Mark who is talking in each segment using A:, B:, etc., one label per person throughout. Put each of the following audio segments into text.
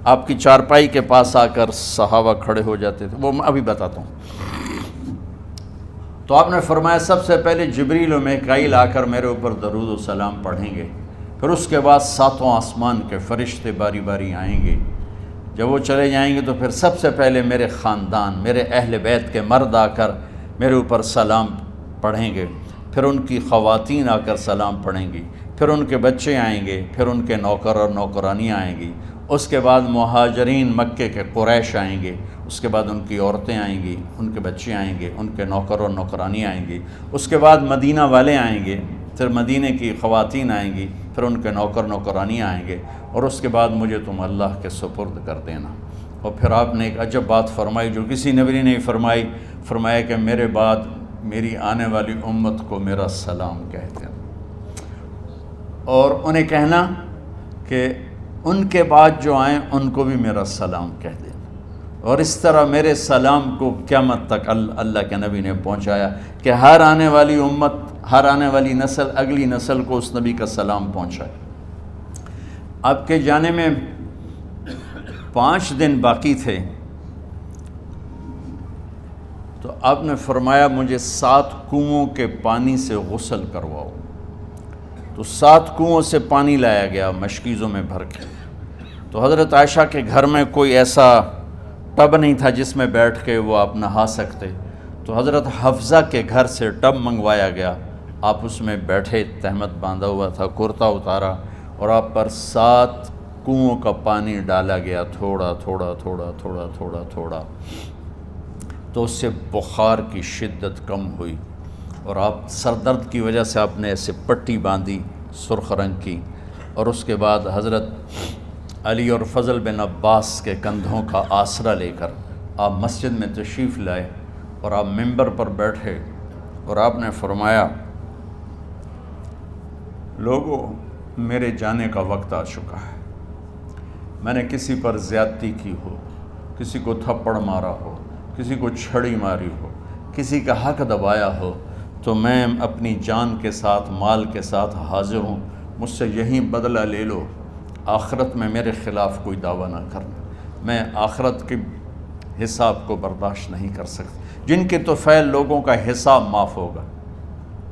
A: آپ کی چارپائی کے پاس آ کر صحابہ کھڑے ہو جاتے تھے، وہ میں ابھی بتاتا ہوں۔ تو آپ نے فرمایا سب سے پہلے جبریل و میکائیل آ کر میرے اوپر درود و سلام پڑھیں گے، پھر اس کے بعد ساتوں آسمان کے فرشتے باری باری آئیں گے۔ جب وہ چلے جائیں گے تو پھر سب سے پہلے میرے خاندان، میرے اہل بیت کے مرد آ کر میرے اوپر سلام پڑھیں گے، پھر ان کی خواتین آ کر سلام پڑھیں گی، پھر ان کے بچے آئیں گے، پھر ان کے نوکر اور نوکرانی آئیں گی، اس کے بعد مہاجرین مکے کے قریش آئیں گے، اس کے بعد ان کی عورتیں آئیں گی، ان کے بچے آئیں گے، ان کے نوکر اور نوکرانی آئیں گی، اس کے بعد مدینہ والے آئیں گے، پھر مدینہ کی خواتین آئیں گی، پھر ان کے نوکر نوکرانی آئیں گے، اور اس کے بعد مجھے تم اللہ کے سپرد کر دینا۔ اور پھر آپ نے ایک عجب بات فرمائی جو کسی نبی نے نہیں فرمائی، فرمایا کہ میرے بعد میری آنے والی امت کو میرا سلام کہہ دینا، اور انہیں کہنا کہ ان کے بعد جو آئیں ان کو بھی میرا سلام کہہ دینا۔ اور اس طرح میرے سلام کو قیامت تک اللہ کے نبی نے پہنچایا کہ ہر آنے والی امت، ہر آنے والی نسل، اگلی نسل کو اس نبی کا سلام پہنچائے۔ آپ کے جانے میں 5 دن باقی تھے، تو آپ نے فرمایا مجھے 7 کنوؤں کے پانی سے غسل کرواؤ۔ تو 7 کنوؤں سے پانی لایا گیا مشکیزوں میں بھر کے۔ تو حضرت عائشہ کے گھر میں کوئی ایسا ٹب نہیں تھا جس میں بیٹھ کے وہ آپ نہا سکتے، تو حضرت حفصہ کے گھر سے ٹب منگوایا گیا، آپ اس میں بیٹھے، تہمت باندھا ہوا تھا، کرتا اتارا، اور آپ پر 7 کنوؤں کا پانی ڈالا گیا، تھوڑا تھوڑا تھوڑا تھوڑا تھوڑا تھوڑا، تو اس سے بخار کی شدت کم ہوئی، اور آپ سر درد کی وجہ سے آپ نے ایسے پٹی باندھی سرخ رنگ کی، اور اس کے بعد حضرت علی اور فضل بن عباس کے کندھوں کا آسرا لے کر آپ مسجد میں تشریف لائے، اور آپ ممبر پر بیٹھے، اور آپ نے فرمایا لوگو میرے جانے کا وقت آ چکا ہے، میں نے کسی پر زیادتی کی ہو، کسی کو تھپڑ مارا ہو، کسی کو چھڑی ماری ہو، کسی کا حق دبایا ہو، تو میں اپنی جان کے ساتھ، مال کے ساتھ حاضر ہوں، مجھ سے یہیں بدلہ لے لو، آخرت میں میرے خلاف کوئی دعویٰ نہ کرنا، میں آخرت کے حساب کو برداشت نہیں کر سکتا۔ جن کے طفیل لوگوں کا حساب معاف ہوگا،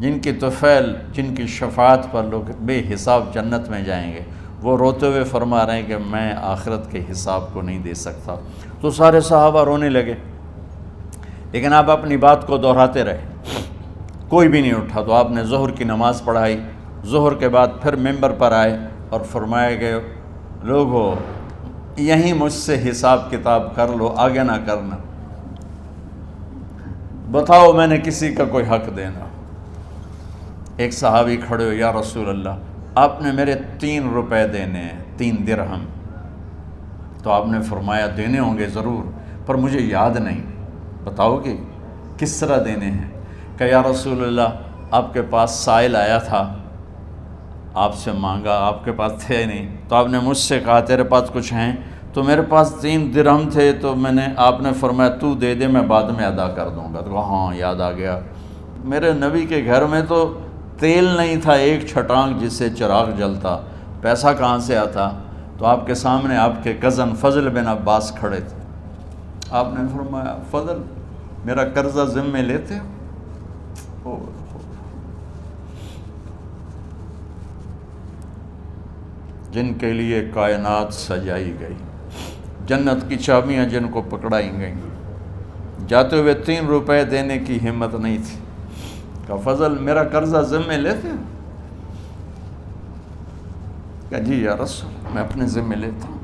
A: جن کی طفیل، جن کی شفاعت پر لوگ بے حساب جنت میں جائیں گے، وہ روتے ہوئے فرما رہے ہیں کہ میں آخرت کے حساب کو نہیں دے سکتا۔ تو سارے صحابہ رونے لگے، لیکن آپ اپنی بات کو دہراتے رہے، کوئی بھی نہیں اٹھا۔ تو آپ نے ظہر کی نماز پڑھائی، ظہر کے بعد پھر ممبر پر آئے اور فرمایا کہ لوگو یہیں مجھ سے حساب کتاب کر لو، آگے نہ کرنا، بتاؤ میں نے کسی کا کوئی حق دینا۔ ایک صحابی کھڑے ہو، یا رسول اللہ آپ نے میرے 3 روپے دینے ہیں، 3 درہم۔ تو آپ نے فرمایا دینے ہوں گے ضرور، پر مجھے یاد نہیں، بتاؤ کہ کس طرح دینے ہیں؟ کہ یا رسول اللہ آپ کے پاس سائل آیا تھا، آپ سے مانگا، آپ کے پاس تھے نہیں، تو آپ نے مجھ سے کہا تیرے پاس کچھ ہیں؟ تو میرے پاس 3 درہم تھے، تو آپ نے فرمایا تو دے دے، میں بعد میں ادا کر دوں گا۔ تو کہا ہاں یاد آ گیا، میرے نبی کے گھر میں تو تیل نہیں تھا، ایک چھٹانگ جس سے چراغ جلتا، پیسہ کہاں سے آتا؟ تو آپ کے سامنے آپ کے کزن فضل بن عباس کھڑے تھے، آپ نے فرمایا فضل میرا قرضہ ذمے لیتے ہو؟ جن کے لیے کائنات سجائی گئی، جنت کی چابیاں جن کو پکڑائی گئیں، جاتے ہوئے 3 روپے دینے کی ہمت نہیں تھی۔ کہا فضل میرا قرضہ ذمے لیتے ہو؟ کہا جی یا رسول میں اپنے ذمے لیتا ہوں۔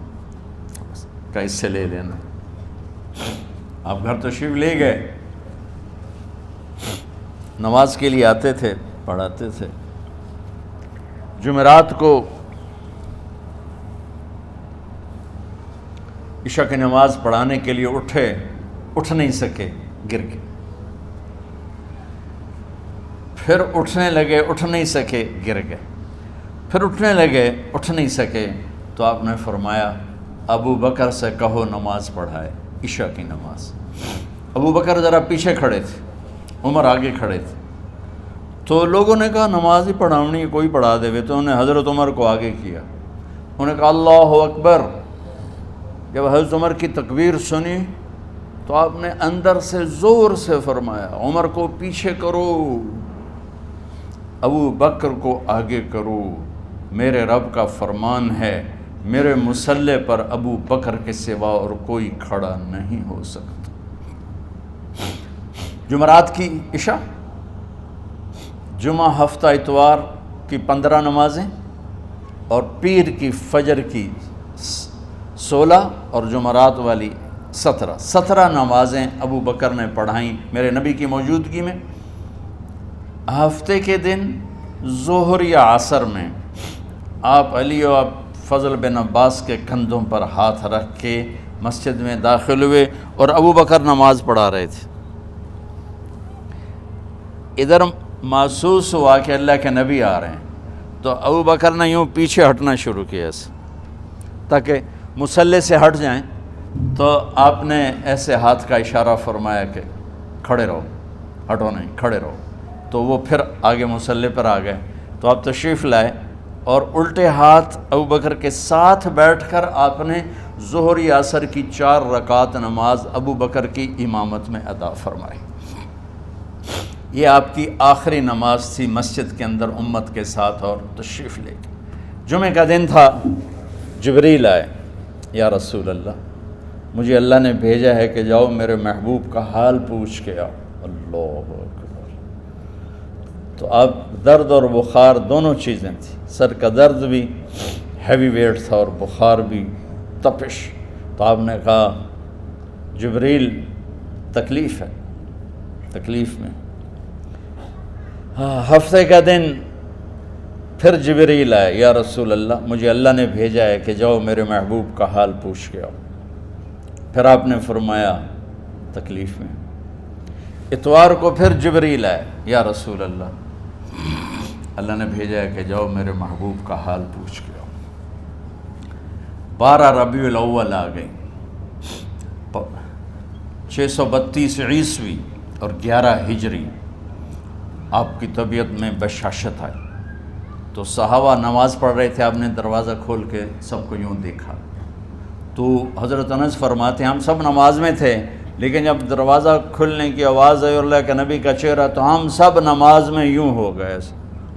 A: کہا اس سے لے لینا۔ آپ گھر تشریف لے گئے، نماز کے لیے آتے تھے، پڑھاتے تھے۔ جمعرات کو عشاء کی نماز پڑھانے کے لیے اٹھ نہیں سکے، گر گئے، پھر اٹھنے لگے، اٹھ نہیں سکے، گر گئے، پھر اٹھنے لگے، اٹھ نہیں سکے۔ تو آپ نے فرمایا ابو بکر سے کہو نماز پڑھائے، عشاء کی نماز۔ ابو بکر ذرا پیچھے کھڑے تھے، عمر آگے کھڑے تھے، تو لوگوں نے کہا نماز ہی پڑھاونی، کوئی پڑھا دے، تو انہوں نے حضرت عمر کو آگے کیا، انہوں نے کہا اللہ اکبر، جب حضرت عمر کی تکبیر سنی تو آپ نے اندر سے زور سے فرمایا عمر کو پیچھے کرو، ابو بکر کو آگے کرو، میرے رب کا فرمان ہے میرے مصلی پر ابو بکر کے سوا اور کوئی کھڑا نہیں ہو سکتا۔ جمعرات کی عشاء، جمعہ ہفتہ اتوار کی 15 نمازیں اور پیر کی فجر کی 16 اور جمعرات والی 17 نمازیں ابو بکر نے پڑھائیں میرے نبی کی موجودگی میں۔ ہفتے کے دن ظہر یا عصر میں آپ علی و فضل بن عباس کے کندھوں پر ہاتھ رکھ کے مسجد میں داخل ہوئے اور ابو بکر نماز پڑھا رہے تھے۔ ادھر محسوس ہوا کہ اللہ کے نبی آ رہے ہیں تو ابو بکر نے یوں پیچھے ہٹنا شروع کیا ایسے تاکہ مصلی سے ہٹ جائیں، تو آپ نے ایسے ہاتھ کا اشارہ فرمایا کہ کھڑے رہو، ہٹو نہیں، کھڑے رہو، تو وہ پھر آگے مصلی پر آ گئے۔ تو آپ تشریف لائے اور الٹے ہاتھ ابو بکر کے ساتھ بیٹھ کر آپ نے ظہر یا عصر کی 4 رکعت نماز ابو بکر کی امامت میں ادا فرمائی۔ یہ آپ کی آخری نماز تھی مسجد کے اندر امت کے ساتھ اور تشریف لے کے۔ جمعہ کا دن تھا، جبریل آئے، یا رسول اللہ مجھے اللہ نے بھیجا ہے کہ جاؤ میرے محبوب کا حال پوچھ کے آؤ۔ اللہ اکبر! تو اب درد اور بخار دونوں چیزیں تھیں، سر کا درد بھی ہیوی ویٹ تھا اور بخار بھی، تپش۔ تو آپ نے کہا جبریل تکلیف ہے، تکلیف میں۔ ہفتے کا دن پھر جبریل آئے، یا رسول اللہ مجھے اللہ نے بھیجا ہے کہ جاؤ میرے محبوب کا حال پوچھ کے آؤ۔ پھر آپ نے فرمایا تکلیف میں۔ اتوار کو پھر جبریل آئے، یا رسول اللہ نے بھیجا ہے کہ جاؤ میرے محبوب کا حال پوچھ کے آؤ۔ 12 ربیع الاول آ گئی، 632 عیسوی اور 11 ہجری، آپ کی طبیعت میں بشاشت آئی۔ تو صحابہ نماز پڑھ رہے تھے، آپ نے دروازہ کھول کے سب کو یوں دیکھا۔ تو حضرت انس فرماتے ہیں ہم سب نماز میں تھے، لیکن جب دروازہ کھلنے کی آواز آئی اور اللہ کے نبی کا چہرہ، تو ہم سب نماز میں یوں ہو گئے،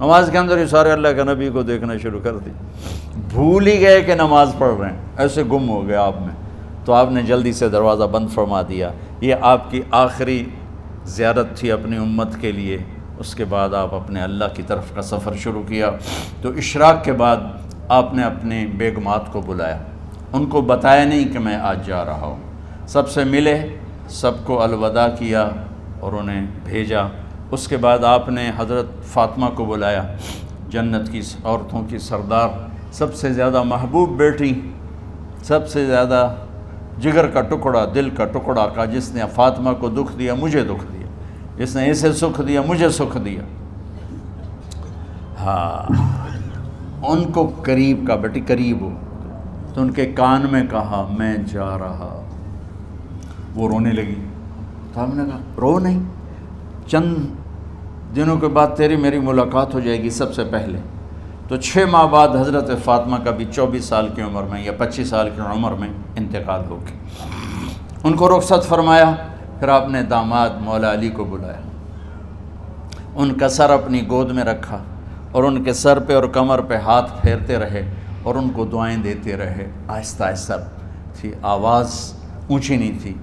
A: نماز کے اندر ہی سارے اللہ کے نبی کو دیکھنا شروع کر دی، بھول ہی گئے کہ نماز پڑھ رہے ہیں، ایسے گم ہو گئے آپ میں۔ تو آپ نے جلدی سے دروازہ بند فرما دیا۔ یہ آپ کی آخری زیارت تھی اپنی امت کے لیے۔ اس کے بعد آپ اپنے اللہ کی طرف کا سفر شروع کیا۔ تو اشراق کے بعد آپ نے اپنے بیگمات کو بلایا، ان کو بتایا نہیں کہ میں آج جا رہا ہوں، سب سے ملے، سب کو الوداع کیا اور انہیں بھیجا۔ اس کے بعد آپ نے حضرت فاطمہ کو بلایا، جنت کی عورتوں کی سردار، سب سے زیادہ محبوب بیٹی، سب سے زیادہ جگر کا ٹکڑا، دل کا ٹکڑا کا، جس نے فاطمہ کو دکھ دیا مجھے دکھ دیا، جس نے اسے سکھ دیا مجھے سکھ دیا۔ ہاں، ان کو قریب کا، بیٹی قریب ہو، تو ان کے کان میں کہا میں جا رہا۔ وہ رونے لگی، تو ہم نے کہا رو نہیں، چند دنوں کے بعد تیری میری ملاقات ہو جائے گی سب سے پہلے۔ تو 6 ماہ بعد حضرت فاطمہ کا بھی 24 سال کی عمر میں یا 25 سال کی عمر میں انتقال ہو گیا۔ ان کو رخصت فرمایا۔ پھر آپ نے داماد مولا علی کو بلایا، ان کا سر اپنی گود میں رکھا اور ان کے سر پہ اور کمر پہ ہاتھ پھیرتے رہے اور ان کو دعائیں دیتے رہے۔ آہستہ آہستہ تھی، آواز اونچی نہیں تھی،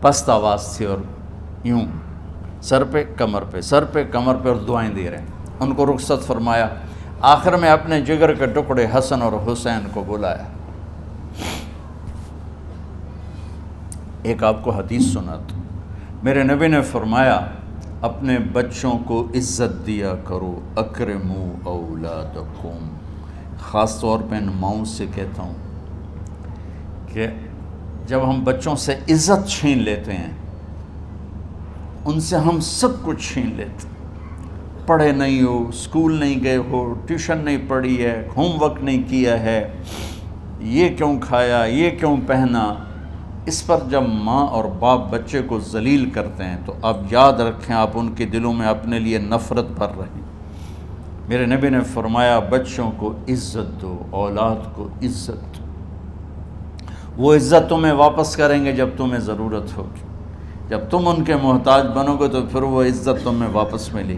A: پست آواز تھی، اور یوں سر پہ کمر پہ، سر پہ کمر پہ، اور دعائیں دے رہے ہیں۔ ان کو رخصت فرمایا۔ آخر میں اپنے جگر کے ٹکڑے حسن اور حسین کو بلایا۔ ایک آپ کو حدیث سناتا ہوں، میرے نبی نے فرمایا اپنے بچوں کو عزت دیا کرو، اکرموا اولادکم۔ خاص طور پہ ان ماؤں سے کہتا ہوں کہ جب ہم بچوں سے عزت چھین لیتے ہیں، ان سے ہم سب کچھ چھین لیتے ہیں۔ پڑھے نہیں ہو، اسکول نہیں گئے ہو، ٹیوشن نہیں پڑھی ہے، ہوم ورک نہیں کیا ہے، یہ کیوں کھایا، یہ کیوں پہنا، اس پر جب ماں اور باپ بچے کو ذلیل کرتے ہیں تو آپ یاد رکھیں آپ ان کے دلوں میں اپنے لیے نفرت بھر رہے ہیں۔ میرے نبی نے فرمایا بچوں کو عزت دو، اولاد کو عزت دو، وہ عزت تمہیں واپس کریں گے جب تمہیں ضرورت ہوگی. جب تم ان کے محتاج بنو گے تو پھر وہ عزت تمہیں واپس ملے.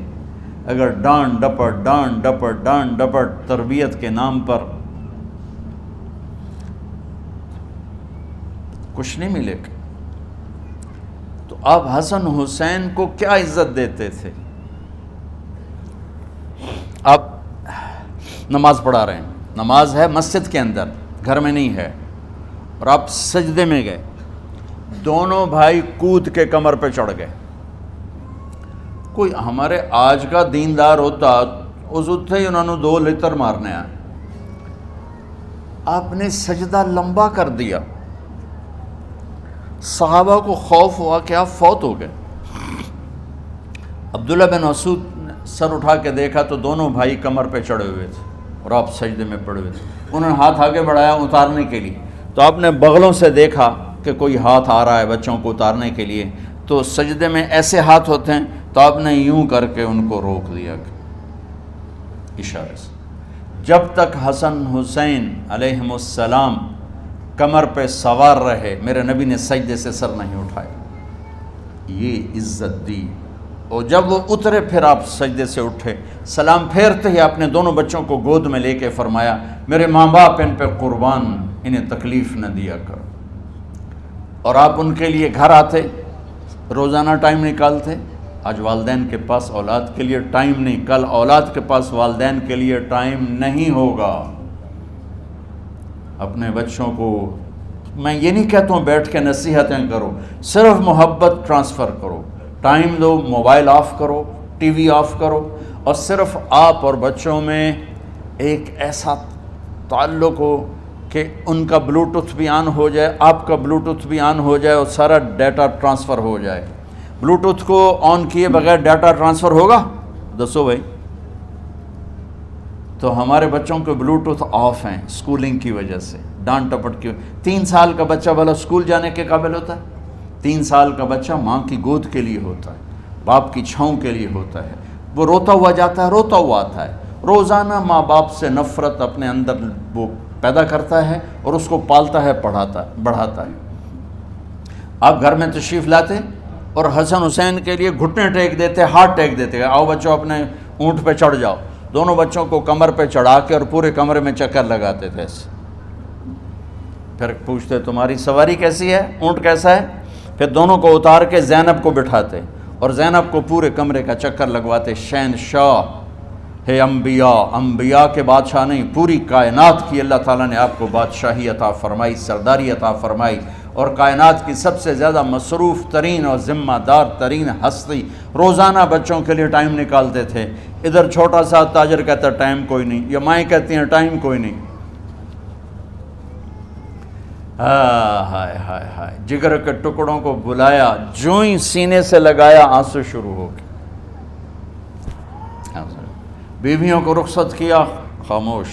A: اگر ڈانٹ ڈپٹ تربیت کے نام پر کچھ نہیں ملے گا. تو آپ حسن حسین کو کیا عزت دیتے تھے؟ آپ نماز پڑھا رہے ہیں، نماز ہے مسجد کے اندر، گھر میں نہیں ہے، اور آپ سجدے میں گئے، دونوں بھائی کود کے کمر پہ چڑھ گئے. کوئی ہمارے آج کا دیندار ہوتا اس اتھے ہی انہوں نے 2 لتر مارنے آئے. آپ نے سجدہ لمبا کر دیا. صحابہ کو خوف ہوا کہ آپ فوت ہو گئے. عبداللہ بن مسعود نے سر اٹھا کے دیکھا تو دونوں بھائی کمر پہ چڑھے ہوئے تھے اور آپ سجدے میں پڑے ہوئے تھے. انہوں نے ہاتھ آگے بڑھایا اتارنے کے لیے، تو آپ نے بغلوں سے دیکھا کہ کوئی ہاتھ آ رہا ہے بچوں کو اتارنے کے لیے. تو سجدے میں ایسے ہاتھ ہوتے ہیں، تو آپ نے یوں کر کے ان کو روک دیا اشارے سے. جب تک حسن حسین علیہم السلام کمر پہ سوار رہے، میرے نبی نے سجدے سے سر نہیں اٹھایا. یہ عزت دی. اور جب وہ اترے پھر آپ سجدے سے اٹھے، سلام پھیرتے ہی آپ نے دونوں بچوں کو گود میں لے کے فرمایا میرے ماں باپ ان پہ قربان، انہیں تکلیف نہ دیا کرو. اور آپ ان کے لیے گھر آتے، روزانہ ٹائم نکالتے. آج والدین کے پاس اولاد کے لیے ٹائم نہیں، کل اولاد کے پاس والدین کے لیے ٹائم نہیں ہوگا. اپنے بچوں کو میں یہ نہیں کہتا ہوں بیٹھ کے نصیحتیں کرو، صرف محبت ٹرانسفر کرو، ٹائم دو، موبائل آف کرو، ٹی وی آف کرو، اور صرف آپ اور بچوں میں ایک ایسا تعلق ہو کہ ان کا بلوٹوتھ بھی آن ہو جائے، آپ کا بلوٹوتھ بھی آن ہو جائے، اور سارا ڈیٹا ٹرانسفر ہو جائے. بلوٹوتھ کو آن کیے بغیر ڈیٹا ٹرانسفر ہوگا؟ دسو بھائی. تو ہمارے بچوں کے بلوٹوتھ آف ہیں اسکولنگ کی وجہ سے، ڈانٹ ٹپٹ کی. 3 سال کا بچہ بھلا اسکول جانے کے قابل ہوتا ہے؟ 3 سال کا بچہ ماں کی گود کے لیے ہوتا ہے، باپ کی چھاؤں کے لیے ہوتا ہے. وہ روتا ہوا جاتا ہے، روتا ہوا آتا ہے. روزانہ ماں باپ سے نفرت اپنے اندر وہ پیدا کرتا ہے اور اس کو پالتا ہے، بڑھاتا ہے. آپ گھر میں تشریف لاتے اور حسن حسین کے لیے گھٹنے ٹیک دیتے، ہاتھ ٹیک دیتے، آؤ بچوں اپنے اونٹ پہ چڑھ جاؤ. دونوں بچوں کو کمر پہ چڑھا کے اور پورے کمرے میں چکر لگاتے تھے ایسے. پھر پوچھتے تمہاری سواری کیسی ہے، اونٹ کیسا ہے؟ پھر دونوں کو اتار کے زینب کو بٹھاتے اور زینب کو پورے کمرے کا چکر لگواتے. شہنشاہ ہے انبیاء کے بادشاہ نہیں، پوری کائنات کی اللہ تعالیٰ نے آپ کو بادشاہی عطا فرمائی، سرداری عطا فرمائی، اور کائنات کی سب سے زیادہ مصروف ترین اور ذمہ دار ترین ہستی روزانہ بچوں کے لیے ٹائم نکالتے تھے. ادھر چھوٹا سا تاجر کہتا ہے ٹائم کوئی نہیں، یا مائیں کہتی ہیں ٹائم کوئی نہیں. ہائے ہائے ہائے، جگر کے ٹکڑوں کو بلایا، جو ہی سینے سے لگایا آنسو شروع ہو گئے. بیویوں کو رخصت کیا، خاموش.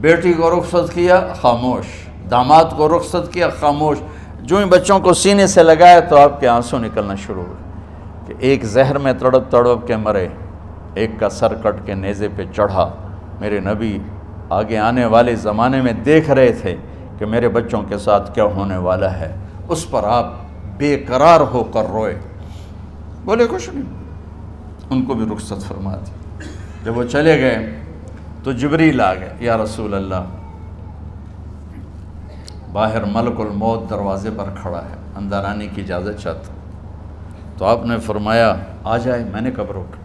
A: بیٹی کو رخصت کیا، خاموش. داماد کو رخصت کیا، خاموش. جو ہی بچوں کو سینے سے لگایا تو آپ کے آنسو نکلنا شروع ہوئے کہ ایک زہر میں تڑپ تڑپ کے مرے، ایک کا سر کٹ کے نیزے پہ چڑھا. میرے نبی آگے آنے والے زمانے میں دیکھ رہے تھے کہ میرے بچوں کے ساتھ کیا ہونے والا ہے. اس پر آپ بے قرار ہو کر روئے، بولے کچھ نہیں. ان کو بھی رخصت فرما دی. جب وہ چلے گئے تو جبریل آ گئے، یا رسول اللہ باہر ملک الموت دروازے پر کھڑا ہے، اندر آنے کی اجازت چاہتا. تو آپ نے فرمایا آ جائے. میں نے کب روکا؟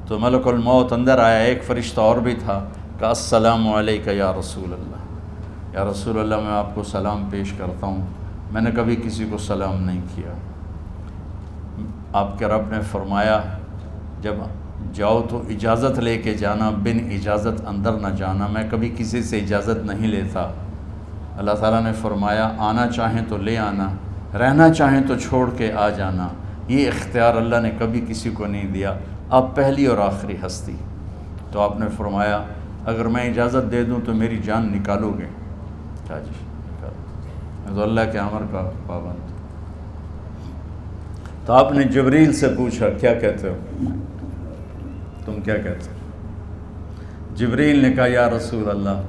A: تو ملک الموت اندر آیا. ایک فرشتہ اور بھی تھا، کہا السلام علیکہ یا رسول اللہ. یا رسول اللہ میں آپ کو سلام پیش کرتا ہوں، میں نے کبھی کسی کو سلام نہیں کیا. آپ کے رب نے فرمایا جب جاؤ تو اجازت لے کے جانا، بن اجازت اندر نہ جانا. میں کبھی کسی سے اجازت نہیں لیتا. اللہ تعالیٰ نے فرمایا آنا چاہیں تو لے آنا، رہنا چاہیں تو چھوڑ کے آ جانا. یہ اختیار اللہ نے کبھی کسی کو نہیں دیا. آپ پہلی اور آخری ہستی. تو آپ نے فرمایا اگر میں اجازت دے دوں تو میری جان نکالو گے؟ کیا جی نکالو، میں تو اللہ کے امر کا پابند. تو آپ نے جبریل سے پوچھا کیا کہتے ہو، تم کیا کہتے ہو؟ جبریل نے کہا یا رسول اللہ،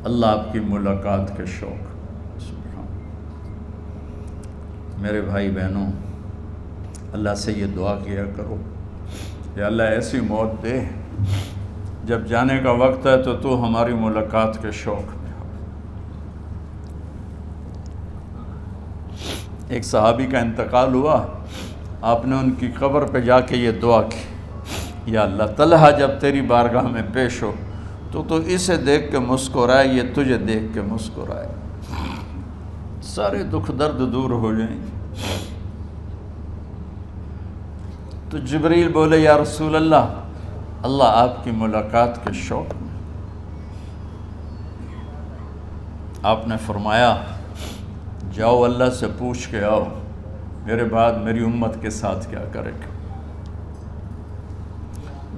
A: اللہ آپ کی ملاقات کے شوق. میرے بھائی بہنوں، اللہ سے یہ دعا کیا کرو کہ اللہ ایسی موت دے جب جانے کا وقت ہے تو ہماری ملاقات کے شوق میں ہو۔ ایک صحابی کا انتقال ہوا، آپ نے ان کی قبر پہ جا کے یہ دعا کی، یا اللہ طلحہ جب تیری بارگاہ میں پیش ہو تو اسے دیکھ کے مسکرائے، یہ تجھے دیکھ کے مسکرائے، سارے دکھ درد دور ہو جائیں گے۔ تو جبریل بولے یا رسول اللہ آپ کی ملاقات کے شوق میں۔ آپ نے فرمایا جاؤ اللہ سے پوچھ کے آؤ میرے بعد میری امت کے ساتھ کیا کرے گا،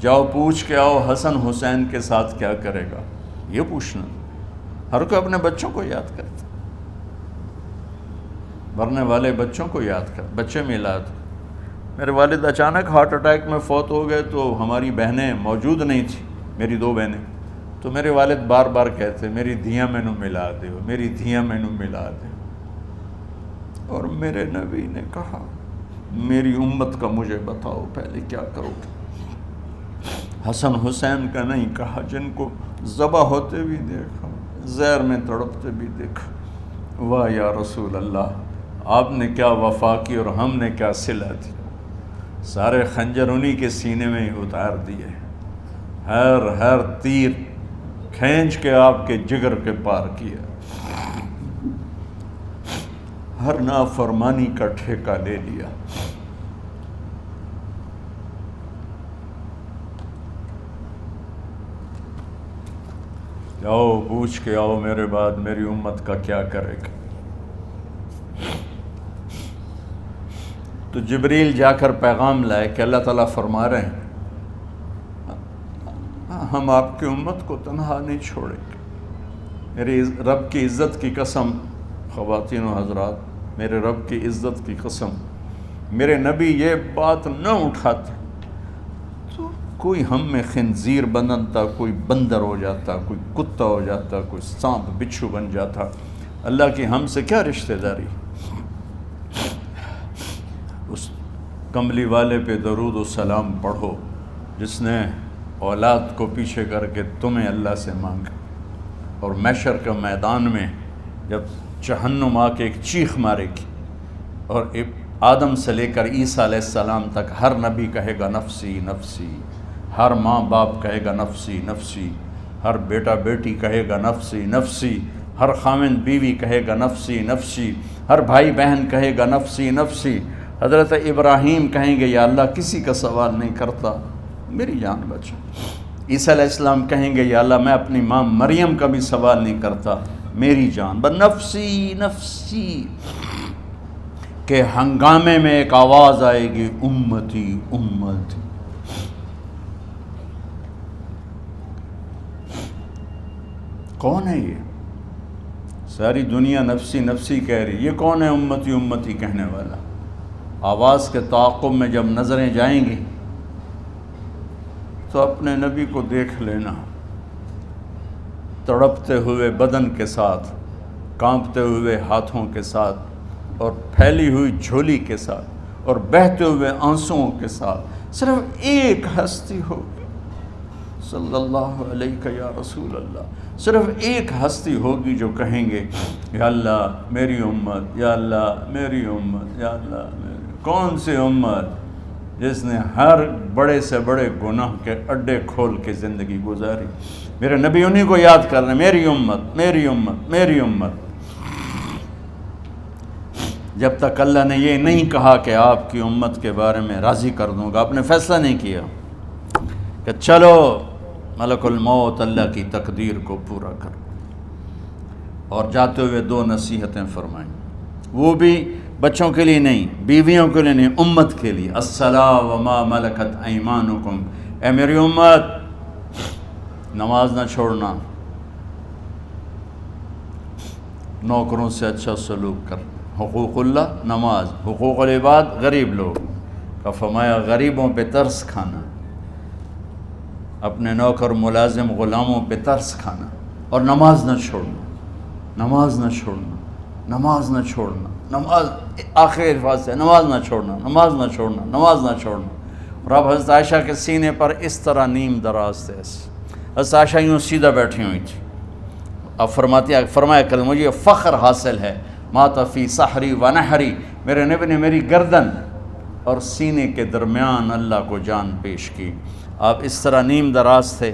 A: جاؤ پوچھ کے آؤ حسن حسین کے ساتھ کیا کرے گا۔ یہ پوچھنا، ہر کوئی اپنے بچوں کو یاد کرتا، مرنے والے بچوں کو یاد کر، بچے میلاد۔ میرے والد اچانک ہارٹ اٹیک میں فوت ہو گئے تو ہماری بہنیں موجود نہیں تھیں، میری 2 بہنیں، تو میرے والد بار بار کہتے میری دھیاں مینوں ملا دیو، میری دھیاں مینوں ملا دیو۔ اور میرے نبی نے کہا میری امت کا مجھے بتاؤ پہلے کیا کرو گے۔ حسن حسین کا نہیں کہا، جن کو ذبح ہوتے بھی دیکھا، زہر میں تڑپتے بھی دیکھا۔ واہ یا رسول اللہ، آپ نے کیا وفا کی اور ہم نے کیا صلہ دی، سارے خنجر انہی کے سینے میں ہی اتار دیے، ہر تیر کھینچ کے آپ کے جگر کے پار کیا، ہر نافرمانی کا ٹھیکہ لے لیا۔ جاؤ پوچھ کے آؤ میرے بعد میری امت کا کیا کرے گا۔ تو جبریل جا کر پیغام لائے کہ اللہ تعالیٰ فرما رہے ہیں ہم آپ کی امت کو تنہا نہیں چھوڑیں گے۔ میرے رب کی عزت کی قسم، خواتین و حضرات، میرے رب کی عزت کی قسم، میرے نبی یہ بات نہ اٹھاتے تو کوئی ہم میں خنزیر بنتا، کوئی بندر ہو جاتا، کوئی کتا ہو جاتا، کوئی سانپ بچھو بن جاتا۔ اللہ کی ہم سے کیا رشتہ داری۔ اس کملی والے پہ درود و سلام پڑھو جس نے اولاد کو پیچھے کر کے تمہیں اللہ سے مانگا، اور محشر کے میدان میں جب جہنم آ کے ایک چیخ مارے گی اور آدم سے لے کر عیسیٰ علیہ السلام تک ہر نبی کہے گا نفسی نفسی، ہر ماں باپ کہے گا نفسی نفسی، ہر بیٹا بیٹی کہے گا نفسی نفسی، ہر خاوند بیوی کہے گا نفسی نفسی، ہر بھائی بہن کہے گا نفسی نفسی۔ حضرت ابراہیم کہیں گے یا اللہ کسی کا سوال نہیں کرتا، میری جان بچا۔ عیسیٰ علیہ السلام کہیں گے یا اللہ میں اپنی ماں مریم کا بھی سوال نہیں کرتا، میری جان بس نفسی نفسی۔ کہ ہنگامے میں ایک آواز آئے گی امتی امتی۔ کون ہے یہ؟ ساری دنیا نفسی نفسی کہہ رہی، یہ کون ہے امتی امتی کہنے والا؟ آواز کے تعاقب میں جب نظریں جائیں گی تو اپنے نبی کو دیکھ لینا، تڑپتے ہوئے بدن کے ساتھ، کانپتے ہوئے ہاتھوں کے ساتھ، اور پھیلی ہوئی جھولی کے ساتھ، اور بہتے ہوئے آنسوؤں کے ساتھ۔ صرف ایک ہستی ہوگی، صلی اللہ علیہ یا رسول اللہ، صرف ایک ہستی ہوگی جو کہیں گے یا اللہ میری امت، یا اللہ میری امت، یا اللہ میری۔ کون سی امت؟ جس نے ہر بڑے سے بڑے گناہ کے اڈے کھول کے زندگی گزاری۔ میرے نبی انہی کو یاد کر رہے ہیں، میری امت میری امت میری امت۔ جب تک اللہ نے یہ نہیں کہا کہ آپ کی امت کے بارے میں راضی کر دوں گا، آپ نے فیصلہ نہیں کیا کہ چلو ملک الموت اللہ کی تقدیر کو پورا کر، اور جاتے ہوئے 2 نصیحتیں فرمائیں، وہ بھی بچوں کے لیے نہیں، بیویوں کے لیے نہیں، امت کے لیے۔ الصلاۃ وما ملکت ایمانکم، اے میری امت نماز نہ چھوڑنا، نوکروں سے اچھا سلوک کر، حقوق اللہ نماز، حقوق العباد غریب لوگ کا فرمایا غریبوں پہ ترس کھانا، اپنے نوکر ملازم غلاموں پہ ترس کھانا، اور نماز نہ چھوڑنا، نماز نہ چھوڑنا، نماز نہ چھوڑنا، نماز آخری الفاظ سے، نماز نہ چھوڑنا، نماز نہ چھوڑنا، نماز نہ چھوڑنا۔ اور اب حضرت عائشہ کے سینے پر اس طرح نیم دراز تھے، حضرت عائشہ یوں سیدھا بیٹھی ہوئی تھی۔ اب فرمایا کل مجھے یہ فخر حاصل ہے، مات فی سحری و نحری، میرے نبی نے میری گردن اور سینے کے درمیان اللہ کو جان پیش کی۔ آپ اس طرح نیم دراز تھے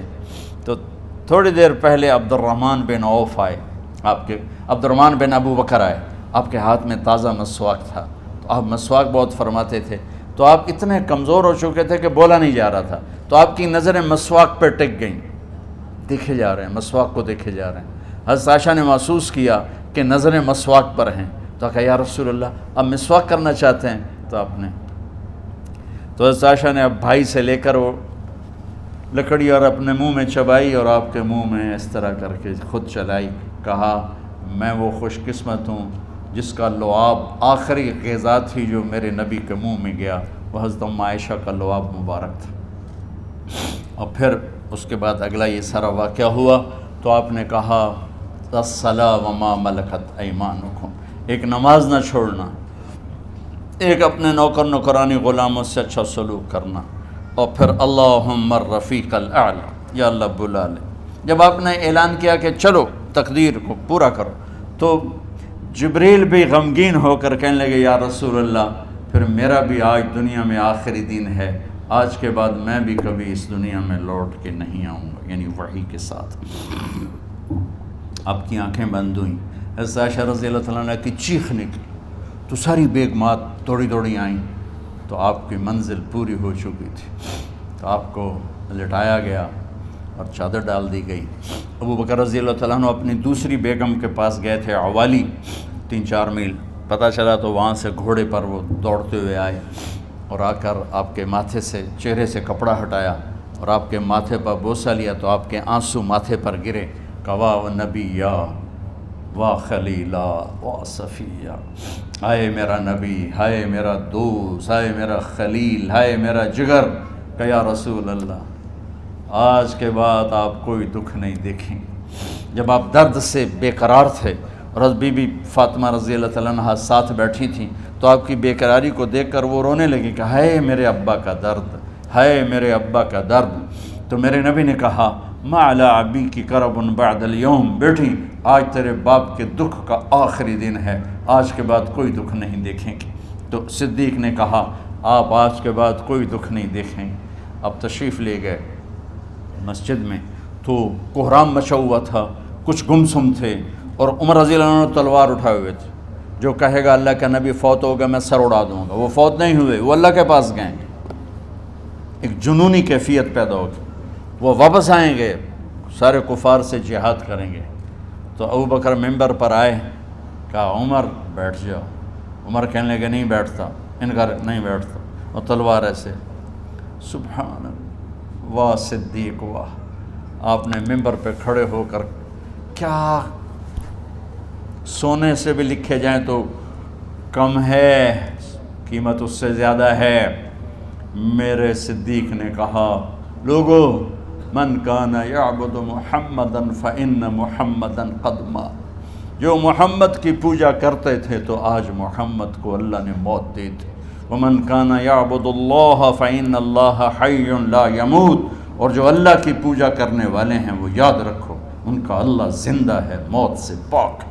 A: تو تھوڑی دیر پہلے عبد الرحمن بن عوف آئے، عبد الرحمن بن ابو بکر آئے، آپ کے ہاتھ میں تازہ مسواک تھا، تو آپ مسواک بہت فرماتے تھے، تو آپ اتنے کمزور ہو چکے تھے کہ بولا نہیں جا رہا تھا، تو آپ کی نظریں مسواک پہ ٹک گئیں، دیکھے جا رہے ہیں، مسواک کو دیکھے جا رہے ہیں۔ حضرت عائشہ نے محسوس کیا کہ نظریں مسواک پر ہیں، تو کہا یا رسول اللہ اب مسواک کرنا چاہتے ہیں، تو آپ نے حضرت عائشہ نے اب بھائی سے لے کر وہ لکڑی اور اپنے منہ میں چبائی اور آپ کے منہ میں اس طرح کر کے خود چلائی، کہا میں وہ خوش قسمت ہوں جس کا لعاب آخری غذا تھی جو میرے نبی کے منہ میں گیا، وہ حضرت ام عائشہ کا لعاب مبارک تھا۔ اور پھر اس کے بعد اگلا یہ سارا واقعہ ہوا، تو آپ نے کہا الصلاۃ وما ملکت ایمانکم، ایک نماز نہ چھوڑنا، ایک اپنے نوکر نوکرانی غلاموں سے اچھا سلوک کرنا، اور پھر اللہم الرفیق الاعلی، یا اللہ بلا لے۔ جب آپ نے اعلان کیا کہ چلو تقدیر کو پورا کرو، تو جبریل بھی غمگین ہو کر کہنے لگے یا رسول اللہ پھر میرا بھی آج دنیا میں آخری دن ہے، آج کے بعد میں بھی کبھی اس دنیا میں لوٹ کے نہیں آؤں گا، یعنی وحی کے ساتھ۔ آپ کی آنکھیں بند ہوئیں، حضرت عائشہ رضی اللہ تعالیٰ عنہ کی چیخ نکلی، تو ساری بیگمات دوڑی دوڑی آئیں، تو آپ کی منزل پوری ہو چکی تھی، تو آپ کو لٹایا گیا اور چادر ڈال دی گئی۔ ابو بکر رضی اللہ تعالیٰ عنہ اپنی دوسری بیگم کے پاس گئے تھے، عوالی، 3-4 میل، پتہ چلا تو وہاں سے گھوڑے پر وہ دوڑتے ہوئے آئے اور آ کر آپ کے ماتھے سے، چہرے سے کپڑا ہٹایا اور آپ کے ماتھے پر بوسہ لیا، تو آپ کے آنسو ماتھے پر گرے، کہ واہ نبیّا واہ خلیلا واہ صفیہ، ہائے میرا نبی، ہائے میرا دوست، ہائے میرا خلیل، ہائے میرا جگر، کہ یا رسول اللہ آج کے بعد آپ کوئی دکھ نہیں دیکھیں۔ جب آپ درد سے بے قرار تھے اور حضرت بی بی فاطمہ رضی اللہ تعالیٰ عنہ ساتھ بیٹھی تھیں، تو آپ کی بے قراری کو دیکھ کر وہ رونے لگی کہ ہائے میرے ابا کا درد، ہائے میرے ابا کا درد۔ تو میرے نبی نے کہا ما علی ابی کی کرب بعد اليوم، بیٹی آج تیرے باپ کے دکھ کا آخری دن ہے، آج کے بعد کوئی دکھ نہیں دیکھیں گے۔ تو صدیق نے کہا آپ آج کے بعد کوئی دکھ نہیں دیکھیں گے۔ اب تشریف لے گئے مسجد میں، تو کوہرام مچا ہوا تھا، کچھ گمسم تھے، اور عمر رضی اللہ عنہ تلوار اٹھائے ہوئے تھے، جو کہے گا اللہ کا نبی فوت ہوگا میں سر اڑا دوں گا، وہ فوت نہیں ہوئے، وہ اللہ کے پاس گئے، ایک جنونی کیفیت پیدا ہوگی، وہ واپس آئیں گے، سارے کفار سے جہاد کریں گے۔ تو ابو بکر ممبر پر آئے، کہا عمر بیٹھ جاؤ، عمر کہنے لگے نہیں بیٹھتا، انکار نہیں بیٹھتا، اور تلوار ایسے، سبحان اللہ، واہ صدیق واہ۔ آپ نے ممبر پہ کھڑے ہو کر، کیا سونے سے بھی لکھے جائیں تو کم ہے، قیمت اس سے زیادہ ہے۔ میرے صدیق نے کہا لوگو من کان یعبد محمدا فإن محمدا قد مات، جو محمد کی پوجا کرتے تھے تو آج محمد کو اللہ نے موت دی تھی۔ ومن کان یعبد اللہ فإن اللہ حی لا یموت، اور جو اللہ کی پوجا کرنے والے ہیں وہ یاد رکھو ان کا اللہ زندہ ہے، موت سے پاک۔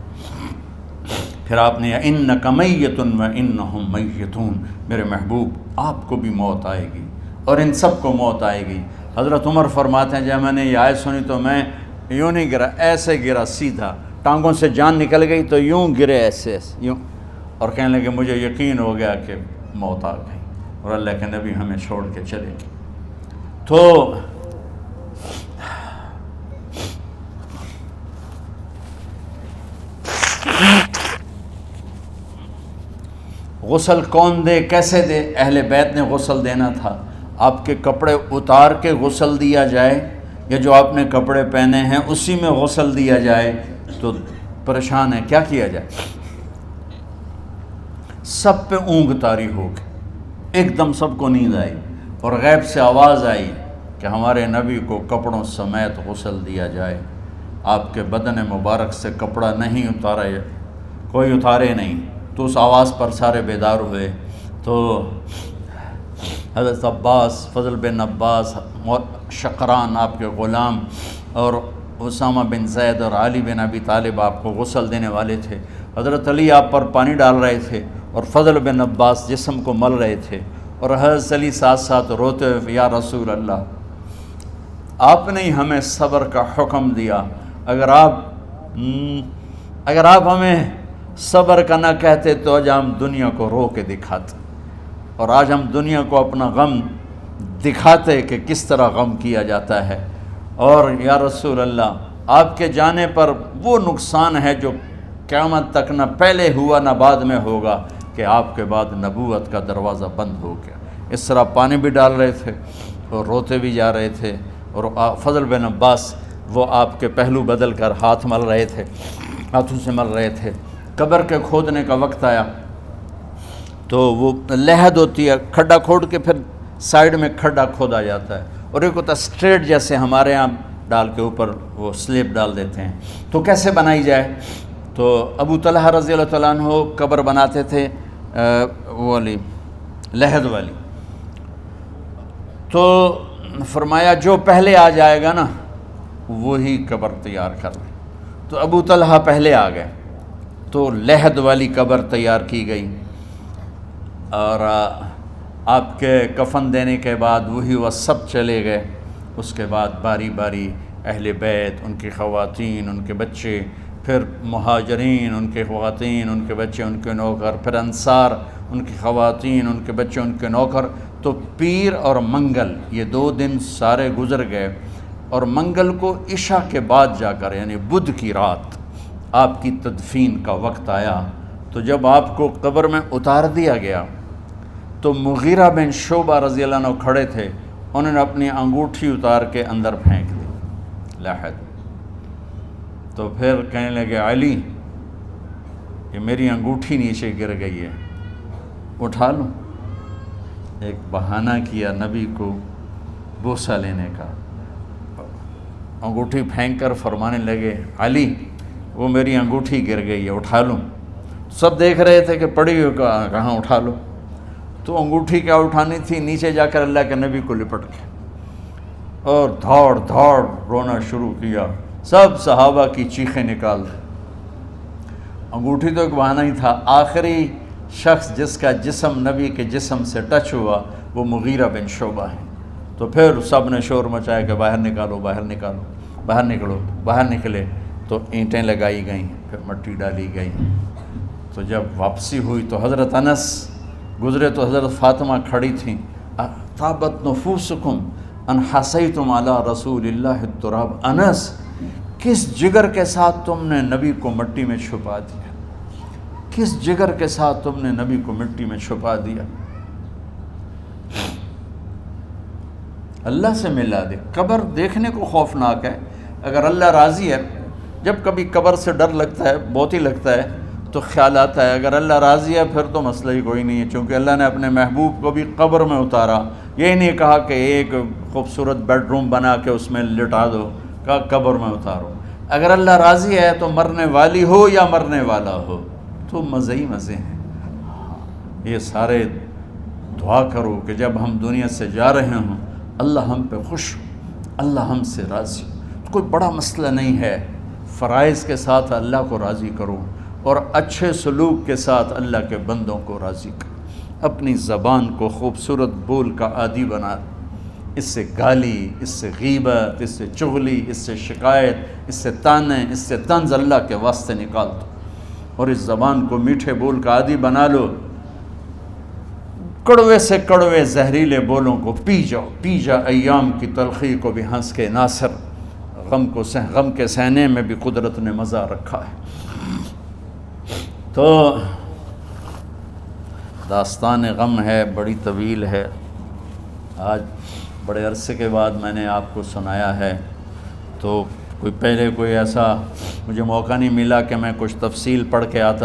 A: پھر آپ نے اِنَّکَ مَیَّتٌ وَإِنَّهُمْ مَیَّتُونَ، میرے محبوب آپ کو بھی موت آئے گی اور ان سب کو موت آئے گی۔ حضرت عمر فرماتے ہیں جب میں نے یہ آیت سنی تو میں یوں نہیں گرا، ایسے گرا سیدھا، ٹانگوں سے جان نکل گئی تو یوں گرے ایسے یوں، اور کہنے لگے مجھے یقین ہو گیا کہ موت آ گئی اور اللہ کے نبی ہمیں چھوڑ کے چلے گئے۔ تو غسل کون دے، کیسے دے؟ اہل بیت نے غسل دینا تھا۔ آپ کے کپڑے اتار کے غسل دیا جائے یا جو آپ نے کپڑے پہنے ہیں اسی میں غسل دیا جائے تو پریشان ہے، کیا کیا جائے؟ سب پہ اونگ طاری ہو گئی، ایک دم سب کو نیند آئی اور غیب سے آواز آئی کہ ہمارے نبی کو کپڑوں سمیت غسل دیا جائے۔ آپ کے بدن مبارک سے کپڑا نہیں اتارا کوئی اتارے نہیں، تو اس آواز پر سارے بیدار ہوئے۔ تو حضرت عباس، فضل بن عباس، شقران آپ کے غلام، اور اسامہ بن زید اور علی بن ابی طالب آپ کو غسل دینے والے تھے۔ حضرت علی آپ پر پانی ڈال رہے تھے اور فضل بن عباس جسم کو مل رہے تھے، اور حضرت علی ساتھ ساتھ روتے ہوئے، یا رسول اللہ، آپ نے ہمیں صبر کا حکم دیا، اگر آپ ہمیں صبر کا نہ کہتے تو آج ہم دنیا کو رو کے دکھاتے، اور آج ہم دنیا کو اپنا غم دکھاتے کہ کس طرح غم کیا جاتا ہے۔ اور یا رسول اللہ، آپ کے جانے پر وہ نقصان ہے جو قیامت تک نہ پہلے ہوا نہ بعد میں ہوگا، کہ آپ کے بعد نبوت کا دروازہ بند ہو گیا۔ اس طرح پانی بھی ڈال رہے تھے اور روتے بھی جا رہے تھے، اور فضل بن عباس وہ آپ کے پہلو بدل کر ہاتھ مل رہے تھے، ہاتھوں سے مل رہے تھے۔ قبر کے کھودنے کا وقت آیا تو وہ لحد ہوتی ہے، کھڈا کھود کے پھر سائیڈ میں کھڈا کھودا جاتا ہے، اور ایک ہوتا اسٹریٹ جیسے ہمارے ہاں ڈال کے اوپر وہ سلیب ڈال دیتے ہیں، تو کیسے بنائی جائے؟ تو ابو طلحہ رضی اللہ تعالیٰ عنہ قبر بناتے تھے وہ والی لحد والی، تو فرمایا جو پہلے آ جائے گا نا وہی قبر تیار کر لیں۔ تو ابو طلحہ پہلے آ گئے، تو لحد والی قبر تیار کی گئی، اور آپ کے کفن دینے کے بعد وہی وہ سب چلے گئے۔ اس کے بعد باری باری اہل بیت، ان کی خواتین، ان کے بچے، پھر مہاجرین، ان کے خواتین، ان کے بچے، ان کے نوکر، پھر انصار، ان کی خواتین، ان کے بچے، ان کے نوکر۔ تو پیر اور منگل یہ 2 دن سارے گزر گئے، اور منگل کو عشاء کے بعد جا کر، یعنی بدھ کی رات، آپ کی تدفین کا وقت آیا۔ تو جب آپ کو قبر میں اتار دیا گیا تو مغیرہ بن شعبہ رضی اللہ عنہ کھڑے تھے، انہوں نے اپنی انگوٹھی اتار کے اندر پھینک دی لحد۔ تو پھر کہنے لگے، علی یہ میری انگوٹھی نیچے گر گئی ہے، اٹھا لوں۔ ایک بہانہ کیا نبی کو بوسہ لینے کا، انگوٹھی پھینک کر فرمانے لگے، علی وہ میری انگوٹھی گر گئی ہے، اٹھا لوں۔ سب دیکھ رہے تھے کہ پڑی ہوئی کہاں اٹھا لو، تو انگوٹھی کیا اٹھانی تھی، نیچے جا کر اللہ کے نبی کو لپٹ کے اور دھاڑ دھاڑ رونا شروع کیا۔ سب صحابہ کی چیخیں نکال دی۔ انگوٹھی تو ایک بہانہ ہی تھا، آخری شخص جس کا جسم نبی کے جسم سے ٹچ ہوا وہ مغیرہ بن شعبہ ہے۔ تو پھر سب نے شور مچایا کہ باہر نکالو، باہر نکالو، باہر نکلو۔ باہر نکلے تو اینٹیں لگائی گئیں، پھر مٹی ڈالی گئی۔ تو جب واپسی ہوئی تو حضرت انس گزرے تو حضرت فاطمہ کھڑی تھیں، طابت نفوسکم ان حسیتم علی رسول اللہ التراب۔ انس، کس جگر کے ساتھ تم نے نبی کو مٹی میں چھپا دیا، کس جگر کے ساتھ تم نے نبی کو مٹی میں چھپا دیا۔ اللہ سے ملا دے۔ قبر دیکھنے کو خوفناک ہے، اگر اللہ راضی ہے، جب کبھی قبر سے ڈر لگتا ہے، بہت ہی لگتا ہے، تو خیال آتا ہے اگر اللہ راضی ہے پھر تو مسئلہ ہی کوئی نہیں ہے، چونکہ اللہ نے اپنے محبوب کو بھی قبر میں اتارا۔ یہ نہیں کہا کہ ایک خوبصورت بیڈ روم بنا کے اس میں لٹا دو، کہا قبر میں اتارو۔ اگر اللہ راضی ہے تو مرنے والی ہو یا مرنے والا ہو تو مزے ہی مزے ہیں۔ یہ سارے دعا کرو کہ جب ہم دنیا سے جا رہے ہوں اللہ ہم پہ خوش ہو، اللہ ہم سے راضی ہو۔ کوئی بڑا مسئلہ نہیں ہے، فرائض کے ساتھ اللہ کو راضی کرو اور اچھے سلوک کے ساتھ اللہ کے بندوں کو راضی کرو۔ اپنی زبان کو خوبصورت بول کا عادی بنا، اس سے گالی، اس سے غیبت، اس سے چغلی، اس سے شکایت، اس سے تانے، اس سے طنز اللہ کے واسطے نکال دو، اور اس زبان کو میٹھے بول کا عادی بنا لو۔ کڑوے سے کڑوے زہریلے بولوں کو پی جاؤ، پی جا ایام کی تلخی کو بھی ہنس کے ناصر، غم کے سہنے میں بھی قدرت نے مزہ رکھا ہے۔ تو داستان غم ہے، بڑی طویل ہے، آج بڑے عرصے کے بعد میں نے آپ کو سنایا ہے، تو کوئی پہلے کوئی ایسا مجھے موقع نہیں ملا کہ میں کچھ تفصیل پڑھ کے آتا